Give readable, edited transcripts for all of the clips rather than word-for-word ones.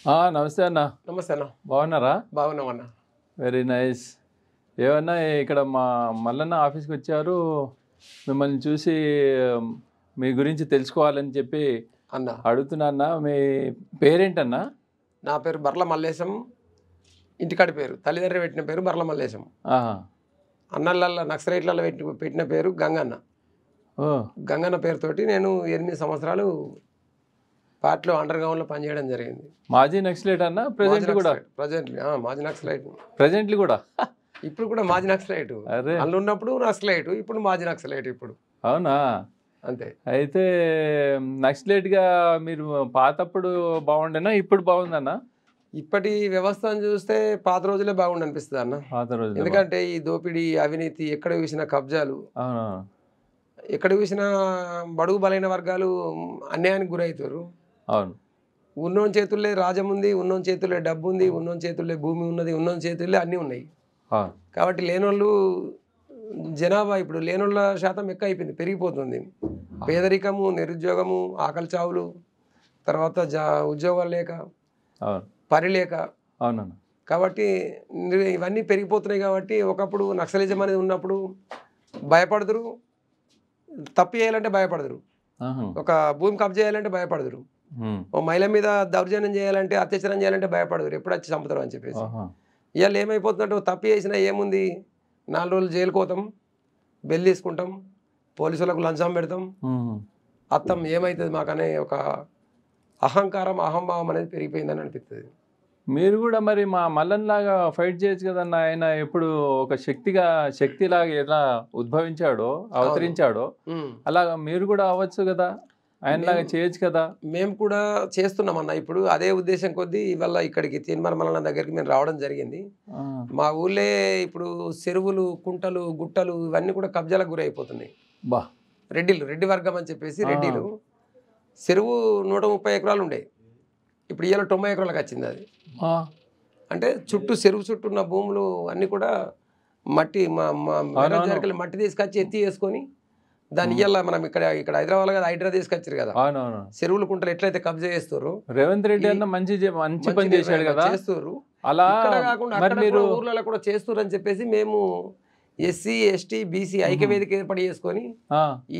నమస్తే అన్న. నమస్తే అన్న. బాగున్నారా? బాగున్నామన్న. Very nice. ఏమన్నా ఇక్కడ మా మల్లన్న ఆఫీస్కి వచ్చారు, మిమ్మల్ని చూసి మీ గురించి తెలుసుకోవాలని చెప్పి అన్న అడుగుతున్నా అన్న. మీ పేరేంటన్నా? నా పేరు బర్ల మల్లేశం. ఇంటికాడి పేరు తల్లిదండ్రులు పెట్టిన పేరు బర్ల మల్లేశం. అన్నళ్ళ నక్సలైట్లలో పెట్టిన పేరు గంగన్న. గంగన్న పేరుతోటి నేను 8 సంవత్సరాలు పార్టీలో అండర్ గ్రౌండ్లో పనిచేయడం జరిగింది. మాజీ నక్సలైట్ అన్న? ప్రెజెంట్ కూడా? మాజీ నక్సలైట్. ప్రెజెంట్లీ కూడా? ఇప్పుడు కూడా మాజీ నక్సలైట్. అందులో ఉన్నప్పుడు నక్సలైట్, ఇప్పుడు మాజీ నక్సలైట్. ఇప్పుడు అవునా? అంతే. అయితే నక్సలైట్గా మీరు పాతప్పుడు బాగుండేనా, ఇప్పుడు బాగుందన్నా? ఇప్పటి వ్యవస్థను చూస్తే పాత రోజులే బాగుండి అనిపిస్తుంది అన్న. పాత రోజులు. ఎందుకంటే ఈ దోపిడీ, అవినీతి, ఎక్కడ చూసిన కబ్జాలు, ఎక్కడ చూసినా బడుగు బలైన వర్గాలు అన్యాయానికి గురవుతారు. అవును. ఉన్నోని చేతుల్లో రాజ్యం ఉంది, ఉన్నోని చేతుల్లో డబ్బు ఉంది, ఉన్నోని చేతుల్లో భూమి ఉన్నది, ఉన్నోని చేతుల్లో అన్నీ ఉన్నాయి. కాబట్టి లేనోళ్ళు జనాభా ఇప్పుడు లేనోళ్ళ శాతం ఎక్కువ అయిపోయింది, పెరిగిపోతుంది. పేదరికము, నిరుద్యోగము, ఆకలి చావులు, తర్వాత ఉద్యోగాలు లేక, పని లేక. అవునన్న. కాబట్టి ఇవన్నీ పెరిగిపోతున్నాయి. కాబట్టి ఒకప్పుడు నక్సలిజం అనేది ఉన్నప్పుడు భయపడదురు, తప్పు చేయాలంటే భయపడదురు, ఒక భూమి కబ్జా చేయాలంటే భయపడదురు, ఓ మహిళ మీద దౌర్జన్యం చేయాలంటే, అత్యాచారం చేయాలంటే భయపడదురు, ఎప్పుడు వచ్చి చంపుతారు అని చెప్పేసి. ఇవాళ ఏమైపోతుందంటే తప్పు చేసినా ఏముంది, 4 రోజులు జైలుకు పోతాం, బెల్ తీసుకుంటాం, పోలీసులకు లంచం పెడతాం, అత్తం ఏమవుతుంది మాకనే ఒక అహంకారం, అహంభావం అనేది పెరిగిపోయిందని అనిపిస్తుంది. మీరు కూడా మరి మా మల్లన్ లాగా ఫైట్ చేయొచ్చు కదన్న. ఆయన ఎప్పుడు ఒక శక్తిలాగా ఎలా ఉద్భవించాడో, అవతరించాడో, అలాగా మీరు కూడా అవ్వచ్చు కదా, ఆయనలాగా చేయొచ్చు కదా. మేము కూడా చేస్తున్నామన్న. ఇప్పుడు అదే ఉద్దేశం కొద్దీ ఇవాళ ఇక్కడికి తీన్మార్ మల్లన్న దగ్గరికి మేము రావడం జరిగింది. మా ఊళ్ళే ఇప్పుడు చెరువులు, కుంటలు, గుట్టలు ఇవన్నీ కూడా కబ్జాలకు గురైపోతున్నాయి. రెడ్డి వర్గం అని చెప్పేసి రెడ్డిలు చెరువు 130 ఎకరాలు ఉండే, ఇప్పుడు ఇవాళ 90 ఎకరాలకు వచ్చింది. అది అంటే చెరువు చుట్టూ ఉన్న భూములు అన్నీ కూడా మట్టి, మట్టి తీసుకొచ్చి ఎత్తి వేసుకొని దాని ఇయ్యాల మనం ఇక్కడ హైదరాబాద్ కదా హైడ్రా తీసుకొచ్చారు కదా, చెరువులు కుంటలు ఎట్లయితే కబ్జా చేస్తారు. రేవంత్ రెడ్డి అన్న మంచి పని చేశాడు కదా, చేస్తారు. అలా కాకుండా ఊర్లలో కూడా చేస్తారు అని చెప్పేసి మేము ఎస్సీ, ఎస్టీ, బీసీ ఐక్యవేదిక ఏర్పాటు చేసుకొని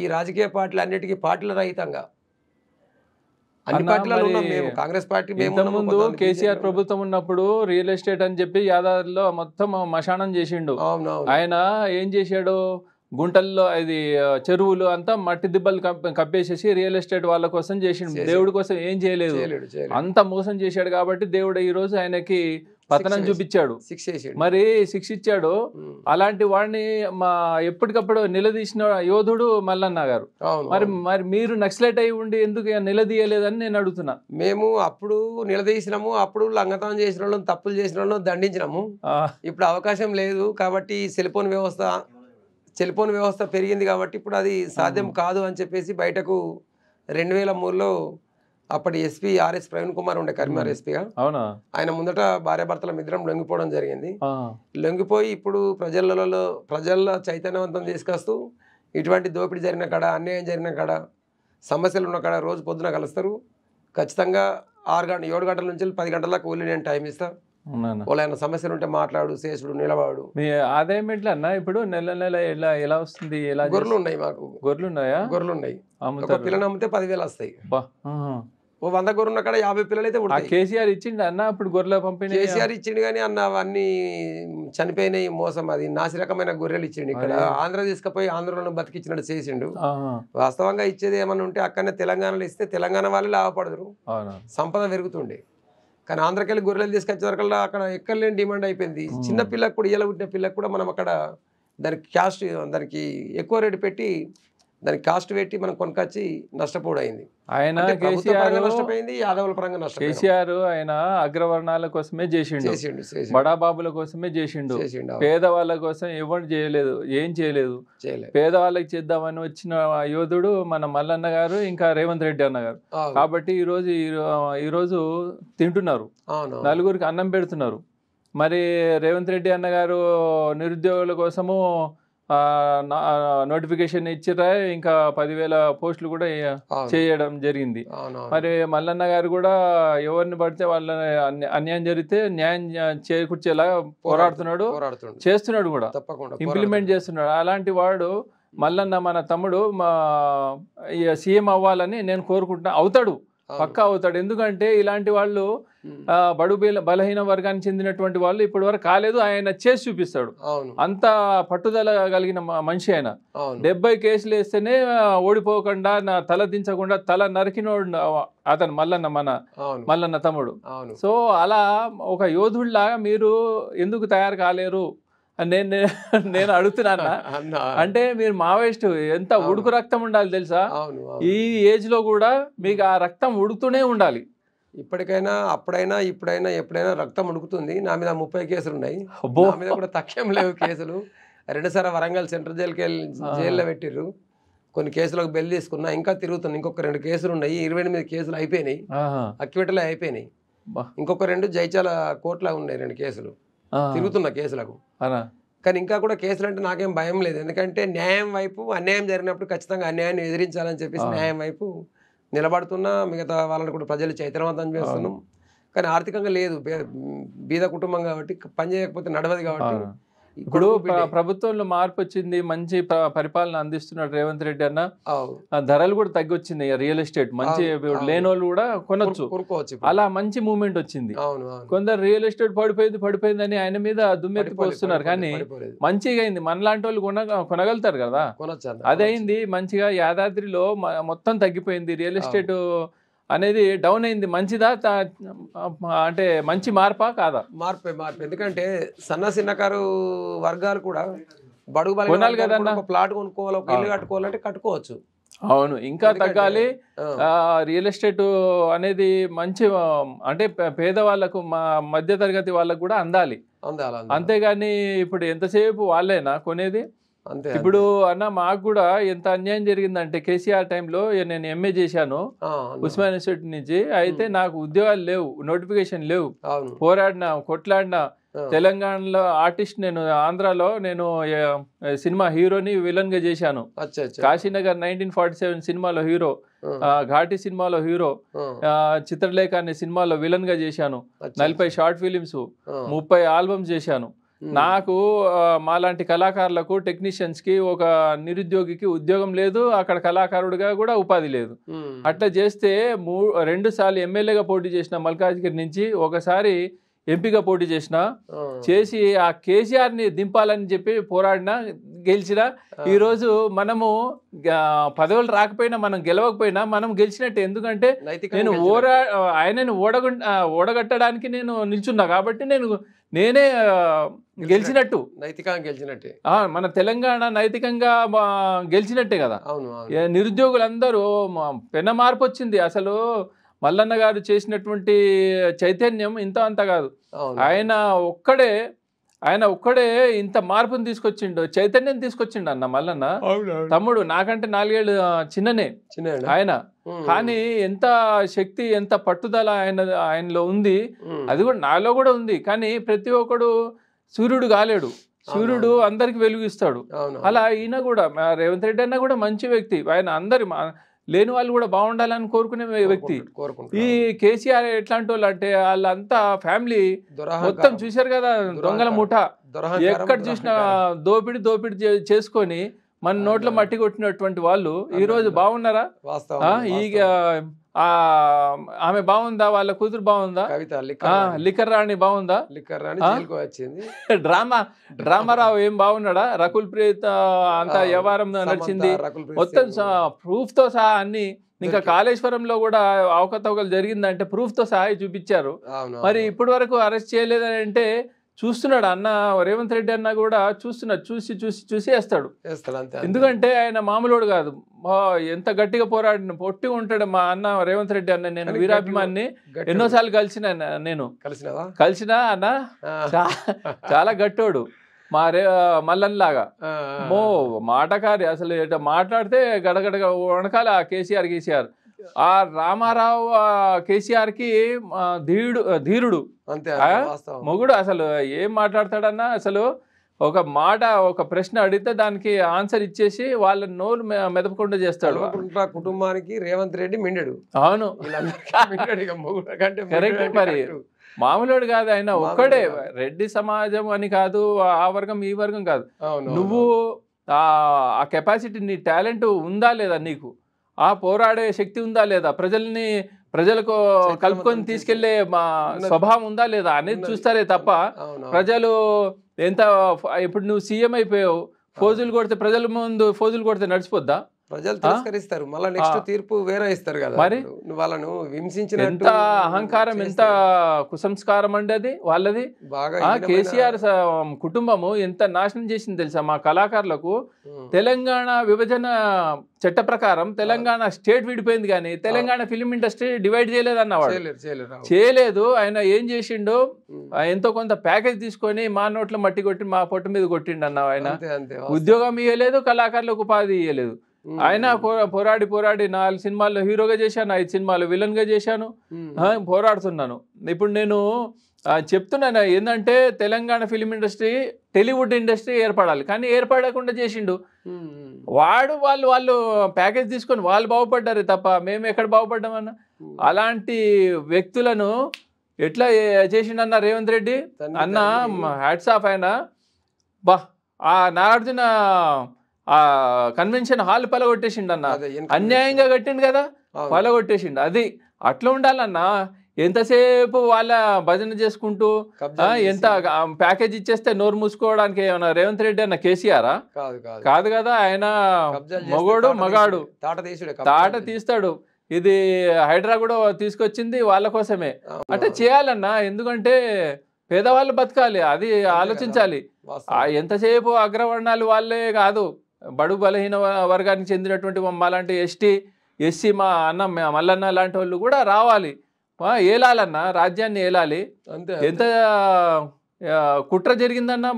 ఈ రాజకీయ పార్టీలు అన్నిటికీ పార్టీల రహితంగా అన్ని పార్టీలలో ఉన్నాం మేము. కాంగ్రెస్ పార్టీ ముందు కేసీఆర్ ప్రభుత్వం ఉన్నప్పుడు రియల్ ఎస్టేట్ అని చెప్పి యాదాద్రిలో మొత్తం మశానం చేసిండు. ఆయన ఏం చేశాడు, గుంటల్లో అది చెరువులు అంతా మట్టి దిబ్బలు కప్పేసేసి రియల్ ఎస్టేట్ వాళ్ళ కోసం చేసిండు, దేవుడి కోసం ఏం చేయలేదు. అంత మోసం చేశాడు కాబట్టి దేవుడు ఈ రోజు ఆయనకి పతనం చూపించాడు, మరి శిక్ష ఇచ్చాడు. అలాంటి వాడిని ఎప్పటికప్పుడు నిలదీసిన యోధుడు మల్లన్న గారు. మరి మీరు నక్సలైట్ అయి ఉండి ఎందుకు నిలదీయలేదని నేను అడుగుతున్నా. మేము అప్పుడు నిలదీసినాము, అప్పుడు లంఘనం చేసిన వాళ్ళని, తప్పులు చేసిన వాళ్ళని దండించినాము. ఇప్పుడు అవకాశం లేదు కాబట్టి సెల్ ఫోన్ వ్యవస్థ పెరిగింది కాబట్టి ఇప్పుడు అది సాధ్యం కాదు అని చెప్పేసి బయటకు 2003లో అప్పటి ఎస్పీ ఆర్ఎస్ ప్రవీణ్ కుమార్ ఉండే, కరీంనగర్ ఎస్పీగా. ఆయన ముందట భార్యాభర్తల ఇద్దరం లొంగిపోవడం జరిగింది. లొంగిపోయి ఇప్పుడు ప్రజల్లో చైతన్యవంతం తీసుకొస్తూ ఇటువంటి దోపిడీ జరిగిన కాడ, అన్యాయం జరిగిన కాడ, సమస్యలు ఉన్న కాడ రోజు పొద్దున కలుస్తారు. ఖచ్చితంగా 7 గంటల నుంచి 10 గంటల దాకా ఊళ్ళో నేను టైం ఇస్తా. వాళ్ళ సమస్యలు ఉంటే మాట్లాడు, చేసుడు, నిలవాడు. మీ ఆదాయం ఎట్లా అన్న ఇప్పుడు? నెల ఎలా వస్తుంది? గొర్రెలు ఉన్నాయి మాకు. గొర్రెలు ఉన్నాయా? గొర్రెలు ఉన్నాయి. ఒక పిల్లని అమ్మితే 10,000 వస్తాయి. ఓ 100 గొర్రెలు ఉన్న కాడ 50 పిల్లలు అయితే ఉంటాయి. కేసీఆర్ ఇచ్చిండు అన్న అప్పుడు గొర్రెల పంపిణీ? కేసీఆర్ ఇచ్చిండు కానీ అన్న అవన్నీ చనిపోయినాయి, మోసం. అది నాసిరకమైన గొర్రెలు ఇచ్చిండు. ఇక్కడ ఆంధ్ర తీసుకుపోయి ఆంధ్రలో బతికిచ్చినట్టు చేసిండు. వాస్తవంగా ఇచ్చేది ఏమన్నా ఉంటే అక్కడనే తెలంగాణలో ఇస్తే తెలంగాణ వాళ్ళు లాభపడదురు, సంపద పెరుగుతుండే. కానీ ఆంధ్రకెళ్ళి గొర్రెలు తీసుకొచ్చే వరకల్లా అక్కడ ఎక్కడలేని డిమాండ్ అయిపోయింది. చిన్న పిల్లకు కూడా, ఇయ్యాల పుట్టిన పిల్లకు కూడా మనం అక్కడ దానికి ఎక్కువ రేటు పెట్టి దానికి కాస్ట్ పెట్టి మనం కొనుకొచ్చి నష్టపోవడం అయింది. ఆయన నష్టపోయింది, యాదవుల పరంగా నష్టపోయింది. కేసీఆర్ ఆయన అగ్రవర్ణాల కోసమే చేసిండు, బడాబాబుల కోసమే చేసిండు, పేదవాళ్ళ కోసం ఎవరు చేయలేదు, ఏం చేయలేదు. పేదవాళ్ళకి చేద్దామని వచ్చిన యోధుడు మన మల్లన్న గారు, ఇంకా రేవంత్ రెడ్డి అన్న గారు. కాబట్టి ఈరోజు తింటున్నారు, నలుగురికి అన్నం పెడుతున్నారు. మరి రేవంత్ రెడ్డి అన్న గారు నిరుద్యోగుల కోసము నోటిఫికేషన్ ఇచ్చిరా, ఇంకా 10,000 పోస్టులు కూడా చేయడం జరిగింది. మరి మల్లన్న గారు కూడా ఎవరిని పడితే వాళ్ళని అన్యాయం జరిగితే న్యాయం చేకూర్చేలా పోరాడుతున్నాడు, చేస్తున్నాడు కూడా, ఇంప్లిమెంట్ చేస్తున్నాడు. అలాంటి వాడు మల్లన్న మన తమ్ముడు సీఎం అవ్వాలని నేను కోరుకుంటున్నా. అవుతాడు, పక్కా అవుతాడు. ఎందుకంటే ఇలాంటి వాళ్ళు బడు బలహీన వర్గానికి చెందినటువంటి వాళ్ళు ఇప్పటి వరకు కాలేదు, ఆయన చేసి చూపిస్తాడు. అంత పట్టుదల కలిగిన మనిషి ఆయన. 70 కేసులు వేస్తేనే ఓడిపోకుండా, నా తల దించకుండా తల నరికినోడు అతను మల్లన్న తమ్ముడు. సో అలా ఒక యోధుడిలాగా మీరు ఎందుకు తయారు కాలేరు నేను అడుగుతున్నాను. అంటే మీరు మావోయిస్ట్ ఎంత ఉడుకు రక్తం ఉండాలి తెలుసా? ఈ ఏజ్ లో కూడా మీకు ఆ రక్తం ఉడుకుతూనే ఉండాలి. ఇప్పటికైనా, అప్పుడైనా, ఇప్పుడైనా, ఎప్పుడైనా రక్తం ఉడుకుతుంది. నా మీద 30 కేసులు ఉన్నాయి. నా మీద కూడా తక్కువ లేవు కేసులు. 2 సార్లు వరంగల్ సెంట్రల్ జైల్లో పెట్టిర్రు. కొన్ని కేసులకు బెల్ తీసుకున్నా, ఇంకా తిరుగుతున్నా. ఇంకొక 2 కేసులు ఉన్నాయి. 28 కేసులు అయిపోయినాయి, అక్కిపెట్టలే అయిపోయినాయి. ఇంకొక 2 జైచాల కోర్టులో ఉన్నాయి. 2 కేసులు తిరుగుతున్న కేసులకు. కానీ ఇంకా కూడా కేసులు అంటే నాకేం భయం లేదు. ఎందుకంటే న్యాయం వైపు, అన్యాయం జరిగినప్పుడు ఖచ్చితంగా అన్యాయాన్ని ఎదిరించాలని చెప్పేసి న్యాయం వైపు నిలబడుతున్నా. మిగతా వాళ్ళని కూడా ప్రజలు చైతన్యవంతం చేస్తున్నాం. కానీ ఆర్థికంగా లేదు, బీద కుటుంబం కాబట్టి, పని చేయకపోతే నడవదు కాబట్టి. ఇప్పుడు ప్రభుత్వంలో మార్పు వచ్చింది, మంచి పరిపాలన అందిస్తున్నాడు రేవంత్ రెడ్డి అన్న. ధరలు కూడా తగ్గొచ్చింది, రియల్ ఎస్టేట్ మంచి లేని వాళ్ళు కూడా కొనొచ్చు. అలా మంచి మూవ్మెంట్ వచ్చింది. కొందరు రియల్ ఎస్టేట్ పడిపోయిందని ఆయన మీద దుమ్మెత్తిపోస్తున్నారు. కానీ మంచిగా అయింది, మనలాంటి వాళ్ళు కొనగలుగుతారు కదా, అదైంది మంచిగా. యాదాద్రిలో మొత్తం తగ్గిపోయింది, రియల్ ఎస్టేట్ అనేది డౌన్ అయింది. మంచిదా అంటే మంచి మార్పా కాదా? మార్పే. ఎందుకంటే చిన్నకారు వర్గాలు కూడా బడుగు కొనాలి కదా, ప్లాట్ కొనుక్కోవాలి, ఒక ఇల్లు కట్టుకోవాలంటే కట్టుకోవచ్చు. అవును, ఇంకా తగ్గాలి. రియల్ ఎస్టేట్ అనేది మంచి, అంటే పేదవాళ్ళకు, మధ్య తరగతి వాళ్ళకు కూడా అందాలి. అంతేగాని ఇప్పుడు ఎంతసేపు వాళ్ళేనా కొనేది? ఇప్పుడు అన్న మాకు కూడా ఎంత అన్యాయం జరిగిందంటే, కేసీఆర్ టైంలో నేను ఎంఏ చేశాను ఉస్మాన్ యూనివర్సిటీ నుంచి. అయితే నాకు ఉద్యోగాలు లేవు, నోటిఫికేషన్ లేవు. పోరాడినా, కొట్లాడినా. తెలంగాణలో ఆర్టిస్ట్ నేను, ఆంధ్రాలో నేను సినిమా హీరోని విలన్ గా చేశాను. కాశీనగర్ 1947 సినిమాలో హీరో, ఘాటి సినిమాలో హీరో, చిత్రలేఖ అనే సినిమాలో విలన్ గా చేశాను. 40 షార్ట్ ఫిలిమ్స్, 30 ఆల్బమ్స్ చేశాను. నాకు మాలాంటి కళాకారులకు, టెక్నీషియన్స్ కి, ఒక నిరుద్యోగికి ఉద్యోగం లేదు, అక్కడ కళాకారుడిగా కూడా ఉపాధి లేదు. అట్లా చేస్తే 2 సార్లు ఎమ్మెల్యేగా పోటీ చేసిన మల్కాజ్గిరి నుంచి, ఒకసారి ఎంపీగా పోటీ చేసి ఆ కేసీఆర్ ని దింపాలని చెప్పి పోరాడినా, గెలిచినా. ఈరోజు మనము పదవులు రాకపోయినా, మనం గెలవకపోయినా మనం గెలిచినట్టే. ఎందుకంటే నేను ఆయనను ఓడగట్టడానికి నేను నిల్చున్నా కాబట్టి నేనే గెలిచినట్టు, నైతికంగా గెలిచినట్టే. మన తెలంగాణ నైతికంగా గెలిచినట్టే కదా. నిరుద్యోగులందరూ పెన మార్పు వచ్చింది. అసలు మల్లన్న గారు చేసినటువంటి చైతన్యం ఇంత అంత కాదు. ఆయన ఒక్కడే ఇంత మార్పుని తీసుకొచ్చిండు, చైతన్యం తీసుకొచ్చిండు అన్న మల్లన్న తమ్ముడు. నాకంటే 4 ఏళ్ళు చిన్ననే ఆయన, కానీ ఎంత శక్తి, ఎంత పట్టుదల ఆయనలో ఉంది. అది కూడా నాలో కూడా ఉంది. కానీ ప్రతి ఒక్కడు సూర్యుడు కాలేడు, సూర్యుడు అందరికి వెలుగిస్తాడు. అలా ఈయన కూడా, రేవంత్ రెడ్డి అన్న కూడా మంచి వ్యక్తి. ఆయన అందరి లేని వాళ్ళు కూడా బాగుండాలని కోరుకునే వ్యక్తి. ఈ కేసీఆర్ ఎట్లాంటి వాళ్ళు అంటే, వాళ్ళంతా ఫ్యామిలీ మొత్తం చూశారు కదా, దొంగల ముఠా. ఎక్కడ చూసినా దోపిడి చేసుకొని మన నోట్లో మట్టి కొట్టినటువంటి వాళ్ళు ఈ రోజు బాగున్నారా? ఆమె బాగుందా? వాళ్ళ కూతురు బాగుందా? లిక్కర్ రాణి బాగుందా? డ్రామారావు ఏం బాగున్నాడా? రకుల్ ప్రీత్ అంతా వ్యవహారం నడిచింది మొత్తం ప్రూఫ్ తో సహా అన్ని. ఇంకా కాళేశ్వరంలో కూడా అవకతవకలు జరిగిందంటే ప్రూఫ్ తో సహా చూపించారు. మరి ఇప్పటి వరకు అరెస్ట్ చేయలేదని అంటే చూస్తున్నాడు అన్న రేవంత్ రెడ్డి అన్న కూడా చూస్తున్నాడు, చూసి వేస్తాడు. ఎందుకంటే ఆయన మామూలుడు కాదు, ఎంత గట్టిగా పొట్టిగా ఉంటాడు మా అన్న రేవంత్ రెడ్డి అన్న. నేను వీరాభిమాన్ని ఎన్నోసార్లు కలిసినా అన్న, చాలా గట్టోడు మా మల్లన్లాగా. మాటకారి అసలు మాట్లాడితే గడగడగా వణకాలి ఆ కేసీఆర్. ఆ రామారావు కేసీఆర్ కి ధీరుడు మొగుడు. అసలు ఏం మాట్లాడతాడన్నా, అసలు ఒక మాట ఒక ప్రశ్న అడిగితే దానికి ఆన్సర్ ఇచ్చేసి వాళ్ళ నోరు మెదపకుండా చేస్తాడు. కుటుంబానికి రేవంత్ రెడ్డి మిండెడు. అవును కరెక్ట్. మరి మామూలుడు కాదు ఆయన, ఒక్కడే రెడ్డి సమాజం అని కాదు, ఆ వర్గం ఈ వర్గం కాదు. నువ్వు ఆ కెపాసిటీ, నీ టాలెంట్ ఉందా లేదా, నీకు ఆ పోరాడే శక్తి ఉందా లేదా, ప్రజలకు కలుపుకొని తీసుకెళ్లే మా స్వభావం ఉందా లేదా అనేది చూస్తారే తప్ప ప్రజలు ఎంత. ఇప్పుడు నువ్వు సీఎం అయిపోయావు, ఫోజులు కొడితే ప్రజల ముందు ఫోజులు కొడితే నడిచిపోద్దా? ప్రజలు తిరస్కరిస్తారు, మళ్ళీ నెక్స్ట్ తీర్పు వేరే ఇస్తారు కదా. మరి వాళ్ళను హింసించిన ఎంత అహంకారం, ఎంత కుసంస్కారం అండి అది వాళ్ళది. కేసీఆర్ కుటుంబము ఎంత నాశనం చేసింది తెలుసా మా కళాకారులకు. తెలంగాణ విభజన చట్ట ప్రకారం తెలంగాణ స్టేట్ విడిపోయింది, కానీ తెలంగాణ ఫిలిం ఇండస్ట్రీ డివైడ్ చేయలేదు అన్నవాడు. చేయలేదు. ఆయన ఏం చేసిండు, ఎంతో కొంత ప్యాకేజ్ తీసుకొని మా నోట్లో మట్టి కొట్టి మా పొట్టు మీద కొట్టిండు అన్న. ఆయన ఉద్యోగం ఇవ్వలేదు, కళాకారులకు ఉపాధి ఇవ్వలేదు. ఆయన పోరాడి 4 సినిమాల్లో హీరోగా చేశాను, 5 సినిమాలు విలన్ గా చేశాను, పోరాడుతున్నాను. ఇప్పుడు నేను చెప్తున్నాను ఏంటంటే Telangana film industry, Tollywood industry ఏర్పడాలి, కానీ ఏర్పడకుండా చేసిండు వాళ్ళు ప్యాకేజ్ తీసుకొని వాళ్ళు బాగుపడ్డారు తప్ప మేము ఎక్కడ బాగుపడ్డామన్నా. అలాంటి వ్యక్తులను ఎట్లా చేసిండన్న రేవంత్ రెడ్డి అన్న, హ్యాట్స్ ఆఫ్. ఆయన ఆ నాగార్జున ఆ కన్వెన్షన్ హాల్ పలగొట్టేసిండు అన్న, అన్యాయంగా కట్టిండు కదా, పలగొట్టేసిండు. అది అట్లా ఉండాలన్నా. ఎంతసేపు వాళ్ళ భజన చేసుకుంటూ ఎంత ప్యాకేజ్ ఇచ్చేస్తే నోరు మూసుకోవడానికి ఏమన్నా రేవంత్ రెడ్డి అన్న కేసీఆరా? కాదు కదా. ఆయన మగాడు, తాట తీస్తాడు. ఇది హైడ్రా కూడా తీసుకొచ్చింది వాళ్ళ కోసమే. అంటే చేయాలన్నా, ఎందుకంటే పేదవాళ్ళు బతకాలి, అది ఆలోచించాలి. ఎంతసేపు అగ్రవర్ణాలు వాళ్ళే కాదు, బడు బలహీన వర్గానికి చెందినటువంటి మాలాంటి ఎస్టీ ఎస్సీ మా అన్న మల్లన్న లాంటి వాళ్ళు కూడా రావాలి, ఏలాలన్నా, రాజ్యాన్ని ఏలాలి. ఎంత కుట్ర జరిగిందన్న,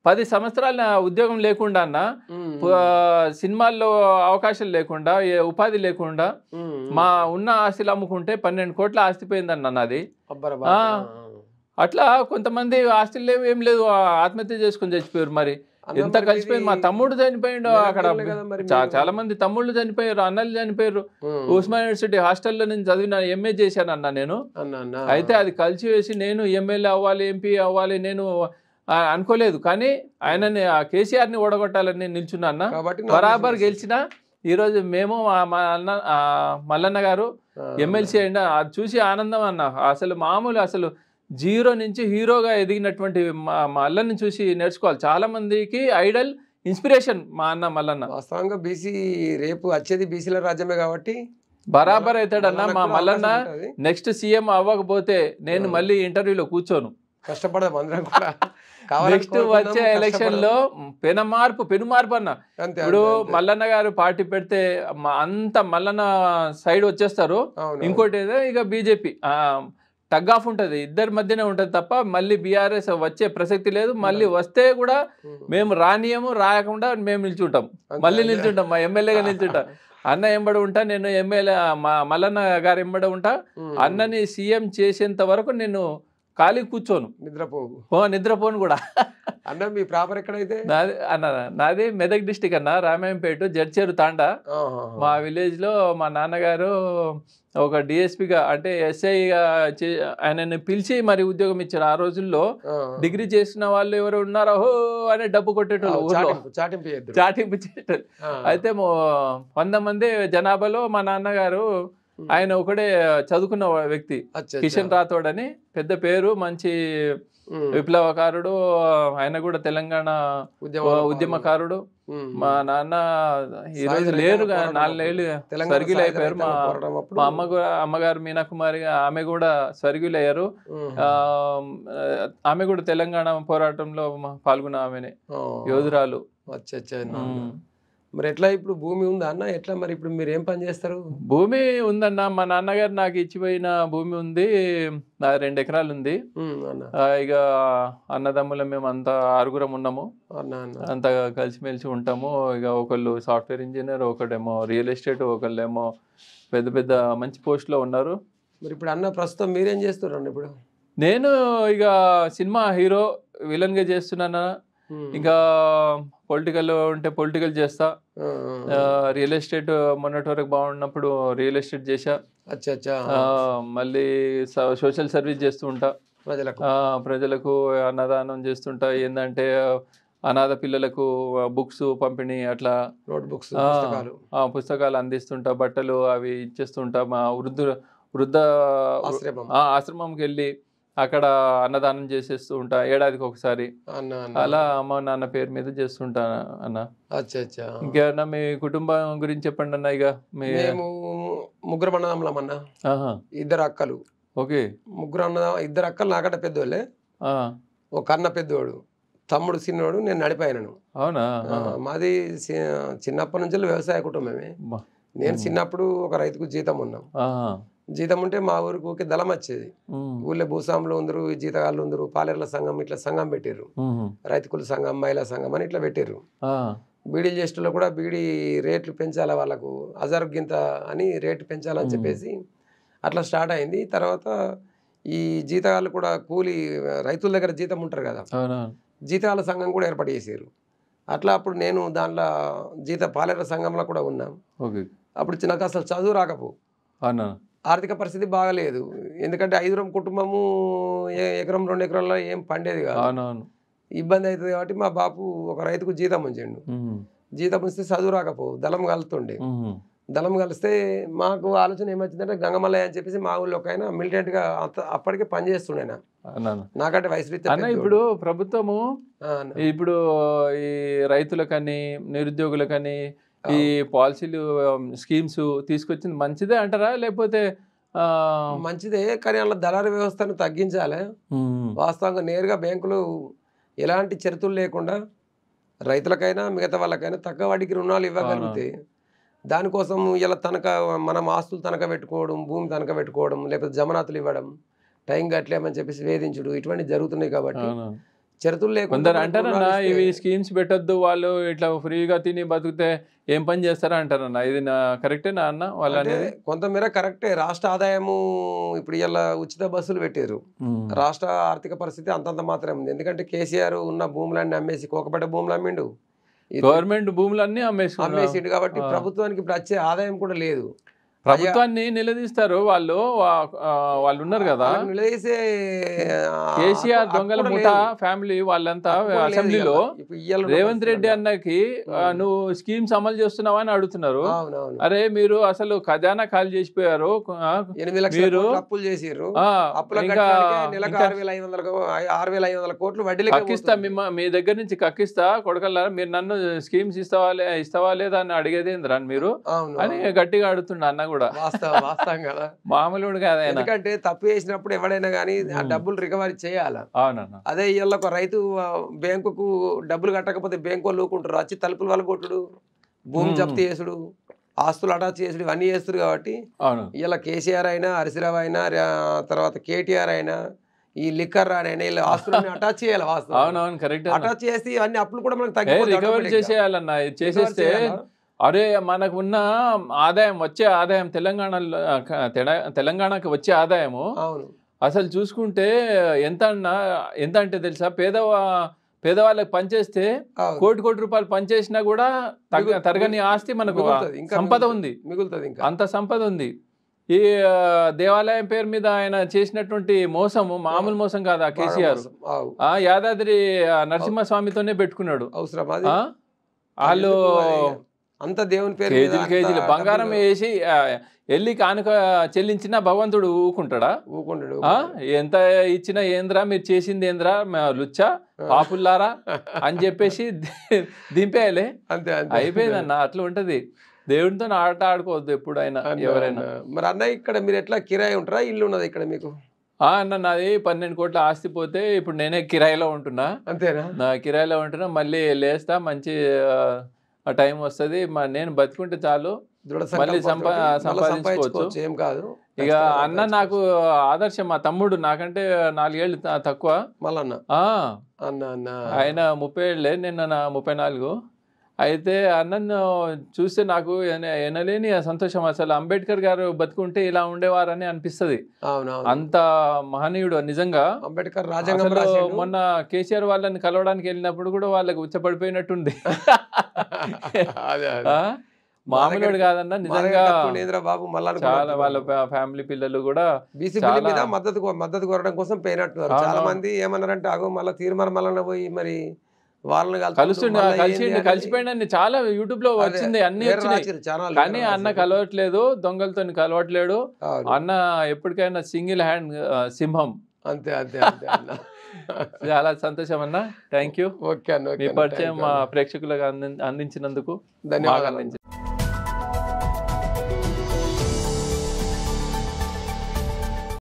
10 సంవత్సరాల ఉద్యోగం లేకుండా అన్న, సినిమాల్లో అవకాశాలు లేకుండా, ఉపాధి లేకుండా, మా ఉన్న ఆస్తులు అమ్ముకుంటే 12 కోట్ల ఆస్తి పోయిందన్న నాది. అట్లా కొంతమంది ఆస్తులు లేవు, ఏం లేదు, ఆత్మహత్య చేసుకుని చచ్చిపోయారు. మరి ఎంత కలిసిపోయింది. మా తమ్ముడు చనిపోయిండు అక్కడ, చాలా మంది తమ్ముళ్ళు చనిపోయారు, అన్నలు చనిపోయారు. ఉస్మాన్ యూనివర్సిటీ హాస్టల్లో నేను చదివిన, ఎంఏ చేశాను అన్న నేను. అయితే అది కలిసి వేసి నేను ఎమ్మెల్యే అవ్వాలి, ఎంపీ అవ్వాలి నేను అనుకోలేదు, కానీ ఆయనని కేసీఆర్ని ఓడగొట్టాలని నేను నిల్చున్నా అన్న. బరాబర్ గెలిచిన ఈరోజు మేము మా అన్న మల్లన్న గారు ఎమ్మెల్సీ అయినా, అది చూసి ఆనందం అన్న. అసలు మామూలు, అసలు 0 నుంచి హీరోగా ఎదిగినటువంటి మా అల్లన్ని చూసి నేర్చుకోవాలి. చాలా మందికి ఐడల్, ఇన్స్పిరేషన్ మా అన్న మల్లన్న. వాస్తవంగా బీసీ రేపు వచ్చేది బీసీల రాజ్యమే కాబట్టి బరాబర్ అవుతాడన్న మా మల్లన్న. నెక్స్ట్ సీఎం అవ్వకపోతే నేను మళ్ళీ ఇంటర్వ్యూలో కూర్చోను, కష్టపడదాం అందరం కూడా. నెక్స్ట్ వచ్చే ఎలక్షన్ లో పెను మార్పు అన్న. ఇప్పుడు మల్లన్న గారు పార్టీ పెడితే అంత మల్లన్న సైడ్ వచ్చేస్తారు. ఇంకోటి ఏదో ఇక బీజేపీ టగ్ ఆఫ్ ఉంటుంది, ఇద్దరి మధ్యనే ఉంటుంది తప్ప మళ్ళీ బీఆర్ఎస్ వచ్చే ప్రసక్తి లేదు. మళ్ళీ వస్తే కూడా మేము రానియము, రాయకుండా మేము నిల్చుంటాం, మళ్ళీ నిల్చుంటాం, మా ఎమ్మెల్యేగా నిల్చుంటాం. అన్న ఎంబడి ఉంటా, నేను ఎమ్మెల్యే మా మల్లన్న గారు ఎంబడి ఉంటా. అన్నని సీఎం చేసేంత వరకు నేను ఖాళీ కూర్చోను, నిద్రపోను కూడా. అన్న మీ ప్రాపర్ ఎక్కడైతే? నాది మెదక్ డిస్టిక్ అన్న, రామాయంపేట జడ్చేరు తాండా. మా విలేజ్ లో మా నాన్నగారు ఒక డిఎస్పీగా, అంటే ఎస్ఐగా ఆయనని పిలిచి మరి ఉద్యోగం ఇచ్చారు. ఆ రోజుల్లో డిగ్రీ చేసిన వాళ్ళు ఎవరు ఉన్నారో అనే డబ్బు కొట్టేటోళ్ళు ఊర్లో, చాటింపు చేసేటోళ్ళు. అయితే 100 మంది జనాభాలో మా నాన్నగారు ఆయన ఒకడే చదువుకున్న వ్యక్తి, కిషన్ రాథోడ్ అని పెద్ద పేరు, మంచి విప్లవకారుడు. ఆయన కూడా తెలంగాణ ఉద్యమకారుడు. మా నాన్న ఈరోజు లేరు, 4 ఏళ్ళు స్వర్గీయులు అయిపోయారు. మా అమ్మగారు మీనాకుమారి, ఆమె కూడా స్వర్గీయులు అయ్యారు. ఆమె కూడా తెలంగాణ పోరాటంలో పాల్గొన్న ఆమెనే, యోధురాలు. మరి ఎట్లా ఇప్పుడు భూమి ఉందా అన్న? ఎట్లా మరి ఇప్పుడు మీరు ఏం పని చేస్తారు? భూమి ఉందన్న, మా నాన్నగారు నాకు ఇచ్చిపోయిన భూమి ఉంది, 2 ఎకరాలు ఉంది. ఇక అన్నదమ్ముల మేము అంతా 6గురం ఉన్నాము, అంతా కలిసిమెలిసి ఉంటాము. ఇక ఒకళ్ళు సాఫ్ట్వేర్ ఇంజనీర్, ఒకడేమో రియల్ ఎస్టేట్, ఒకళ్ళేమో పెద్ద మంచి పోస్ట్లో ఉన్నారు. మరి ఇప్పుడు అన్న ప్రస్తుతం మీరేం చేస్తున్నారు ఇప్పుడు? నేను ఇక సినిమా హీరో, విలన్గా చేస్తున్నాను. ఇంకా పొలిటికల్ ఉంటే పొలిటికల్ చేస్తా, రియల్ ఎస్టేట్ మొన్నటి వరకు బాగున్నప్పుడు రియల్ ఎస్టేట్ చేసా, మళ్ళీ సోషల్ సర్వీస్ చేస్తూ ఉంటా, ప్రజలకు అన్నదానం చేస్తుంటా, ఏంటంటే అనాథ పిల్లలకు బుక్స్ పంపిణీ, అట్లా పుస్తకాలు అందిస్తుంటా, బట్టలు అవి ఇచ్చేస్తుంటా, మా వృద్ధ ఆశ్రమంకి వెళ్ళి అక్కడ అన్నదానం చేసేస్తూ ఉంటా ఏడాదికి ఒకసారి. అలా అమ్మ నాన్న పేరు మీద చేస్తుంటా అన్న. ఇంకేమన్నా మీ కుటుంబం గురించి చెప్పండి అన్న. ఇక మేము ముగ్గురు అన్నదమ్ములమన్నా, ఇద్దరు అక్కలు. ఓకే. ముగ్గురు ఇద్దరు అక్కలు నాకంటే పెద్దోళ్ళే. ఒక అన్న పెద్దోడు, తమ్ముడు చిన్నోడు, నేను నడిపాయనను. అవునా? మాది చిన్నప్పటి నుంచి వ్యవసాయ కుటుంబమే. నేను చిన్నప్పుడు ఒక రైతుకు జీతం ఉన్నాం. జీతం ఉంటే మా ఊరికి ఊకే దళం వచ్చేది. ఊళ్ళో భూస్వాములు ఉందరు, జీతగాళ్ళు ఉందరు, పాలేర్ల సంఘం ఇట్లా సంఘం పెట్టిర్రు, రైతుకుల సంఘం, మహిళా సంఘం అని ఇట్లా పెట్టిర్రు. బీడీలు చేసేటలో కూడా బీడీ రేట్లు పెంచాలా, వాళ్ళకు అజారుగింత అని రేటు పెంచాలని చెప్పేసి అట్లా స్టార్ట్ అయింది. తర్వాత ఈ జీతగాళ్ళు కూడా కూలి రైతుల దగ్గర జీతం ఉంటారు కదా, జీతాల సంఘం కూడా ఏర్పాటు చేసారు. అట్లా అప్పుడు నేను దాంట్లో పాలేర్ల సంఘంలో కూడా ఉన్నాం. అప్పుడు నాకు అసలు చదువు రాకపో, ఆర్థిక పరిస్థితి బాగలేదు. ఎందుకంటే 5 కుటుంబము ఎకరం 2 ఎకరాల్లో ఏం పండేది కాదు, ఇబ్బంది అవుతుంది. కాబట్టి మా బాపు ఒక రైతుకు జీతం ఉంచండు. జీతం ఉంచితే చదువు రాకపో, దళం కలుతుండే. దళం కలిస్తే మాకు ఆలోచన ఏమొచ్చిందంటే గంగమల్లయ్య అని చెప్పేసి మా ఊళ్ళో ఒక ఆయన మిలిటెంట్గా అప్పటికే పనిచేస్తుండే. నాకంటే వయసు రీత్యా ఇప్పుడు ప్రభుత్వము ఇప్పుడు ఈ రైతులకని నిరుద్యోగులకని ఈ పాలసీలు స్కీమ్స్ తీసుకొచ్చింది మంచిదే అంటారా, లేకపోతే? మంచిదే, కానీ అలా దళారీ వ్యవస్థను తగ్గించాలి. వాస్తవంగా నేరుగా బ్యాంకులు ఎలాంటి షరతులు లేకుండా రైతులకైనా మిగతా వాళ్ళకైనా తక్కువ వడ్డీకి రుణాలు ఇవ్వగలిగితే, దానికోసం ఇలా మనం ఆస్తులు తనఖా పెట్టుకోవడం, భూమి తనఖా పెట్టుకోవడం, లేకపోతే జమనాతులు ఇవ్వడం, టైం కట్టలేమని చెప్పేసి వేధించుడు, ఇటువంటి జరుగుతున్నాయి. కాబట్టి షరతులు లేకుండా అంటారన్నా ఇవి స్కీమ్స్ పెట్టద్దు, వాళ్ళు ఇట్లా ఫ్రీగా తిని బతికితే ఏం పని చేస్తారా అంటారన్న. ఇది కరెక్టేనా అన్న? వాళ్ళ కొంతమేర కరెక్టే. రాష్ట్ర ఆదాయము ఇప్పుడు ఇలా ఉచిత బస్సులు పెట్టారు. రాష్ట్ర ఆర్థిక పరిస్థితి అంతంత మాత్రమే ఉంది. ఎందుకంటే కేసీఆర్ ఉన్న భూములన్నీ అమ్మేసి కోకపేట భూములు అమ్మిండు, గవర్నమెంట్ భూములన్నీ అమ్మేసిండు. కాబట్టి ప్రభుత్వానికి ఇప్పుడు వచ్చే ఆదాయం కూడా లేదు. ప్రభుత్వాన్ని నిలదీస్తారు వాళ్ళు ఉన్నారు కదా, నిలదీసే కేసీఆర్ దొంగల ముఠా ఫ్యామిలీ వాళ్ళంతా అసెంబ్లీలో రేవంత్ రెడ్డి అన్నకి నువ్వు స్కీమ్స్ అమలు చేస్తున్నావా అని అడుగుతున్నారు. అరే మీరు అసలు ఖజానా ఖాళీ చేసిపోయారు, 8 లక్షల అప్పులు చేసిర్రు, ఇంకా 6,500 కోట్లు వడ్డీలు కక్కిస్తా, మీ దగ్గర నుంచి కక్కిస్తా కొడకల్లారా, మీరు నన్ను స్కీమ్స్ ఇస్తావా లేదా అని అడిగేది ఏంద్రా మీరు అని గట్టిగా అడుగుతున్నా అన్న కూడా. వాస్తవం కదా, మామూలు కాదు. ఎందుకంటే తప్పు చేసినప్పుడు ఎవడైనా కానీ ఆ డబ్బులు రికవరీ చేయాలి. అదే ఇవాళ ఒక రైతు బ్యాంకుకు డబ్బులు కట్టకపోతే బ్యాంకు వాళ్ళు ఊకుంటారు, వచ్చి తలుపుల వాళ్ళు కొట్టుడు, భూమి జప్తు చేసుడు, ఆస్తులు అటాచ్ చేసుడు, ఇవన్నీ చేస్తారు. కాబట్టి ఇలా కేసీఆర్ అయినా, హరిశ్రావు అయినా, తర్వాత కేటీఆర్ అయినా, ఈ లిక్కర్ అయినా ఇలా ఆస్తులన్నీ అటాచ్ చేయాలి. వాస్తవం అటాచ్ చేసి అన్ని అప్పులు కూడా మనకు రికవరీ చేసేయాలన్నా. చేసేస్తే అరే మనకు ఉన్న ఆదాయం, వచ్చే ఆదాయం, తెలంగాణకి వచ్చే ఆదాయము అసలు చూసుకుంటే ఎంత అంటే తెలుసా, పేదవాళ్ళకి పనిచేస్తే కోటి రూపాయలు పనిచేసినా కూడా తరగని ఆస్తి మనకు సంపద ఉంది, మిగులుతుంది. అంత సంపద ఉంది. ఈ దేవాలయం పేరు మీద ఆయన చేసినటువంటి మోసము మామూలు మోసం కాదు. ఆ కేసీఆర్ యాదాద్రి నరసింహస్వామితోనే పెట్టుకున్నాడు. వాళ్ళు అంత దేవుని పేరు కేజీలు బంగారం వేసి వెళ్ళి కానుక చెల్లించినా భగవంతుడు ఊకుంటాడా? ఎంత ఇచ్చినా ఏంద్రా మీరు చేసింది ఏంద్రా లుచ్చా పాపుల్లారా అని చెప్పేసి దింపేయాలి. అయిపోయిందన్న. అట్లా ఉంటది. దేవుడితో ఆట ఆడుకోవద్దు ఎప్పుడైనా ఎవరైనా. మరి అన్న ఇక్కడ మీరు ఎట్లా కిరాయి ఉంటారా, ఇల్లు ఉన్నది ఇక్కడ మీకు? అన్న నాది 12 కోట్ల ఆస్తి పోతే ఇప్పుడు నేనే కిరాయిలో ఉంటున్నా. అంతేనా? నా కిరాయిలో ఉంటున్నా. మళ్ళీ లేస్తా, మంచి టైం వస్తుంది, నేను బతుకుంటే చాలు, మళ్ళీ సంపాదించుకోవచ్చు. ఏం కాదు. ఇక అన్న నాకు ఆదర్శం. మా తమ్ముడు నాకంటే 4 ఏళ్ళు తక్కువ. మళ్ళీ ఆయన 30 ఏళ్ళే, నిన్న నా 34. అయితే అన్నను చూస్తే నాకు ఎనలేని సంతోషం. అసలు అంబేద్కర్ గారు బతుకుంటే ఇలా ఉండేవారని అనిపిస్తుంది. అంత మహనీయుడు నిజంగా. అంబేద్కర్ మొన్న కేసీఆర్ వాళ్ళని కలవడానికి వెళ్ళినప్పుడు కూడా వాళ్ళకి ఉచ్చపడిపోయినట్టుంది. మామూలుడు కాదన్న నిజంగా. బాబు చాలా వాళ్ళ ఫ్యామిలీ పిల్లలు కూడా బీసీ బిల్లు మీద మద్దతు కోరడం కోసం పోయినట్టున్నారు. చాలా మంది ఏమన్నారంటే అగో మళ్ళీ తీర్మానం మళ్ళీ పోయి మరి వాళ్ళని కలిసిపోయిన చాలా యూట్యూబ్ లో వచ్చింది, అన్ని వచ్చినాయి. కానీ అన్న కలవట్లేదు, దొంగలతో కలవట్లేడు. అన్న ఎప్పటికైనా సింగిల్ హ్యాండ్ సింహం. అంతే అంతే అంతే అన్న. చాలా సంతోషం అన్న. Thank you. ఓకే అన్న. మీ పరిచయం మా ప్రేక్షకులకు అందించినందుకు ధన్యవాదాలు.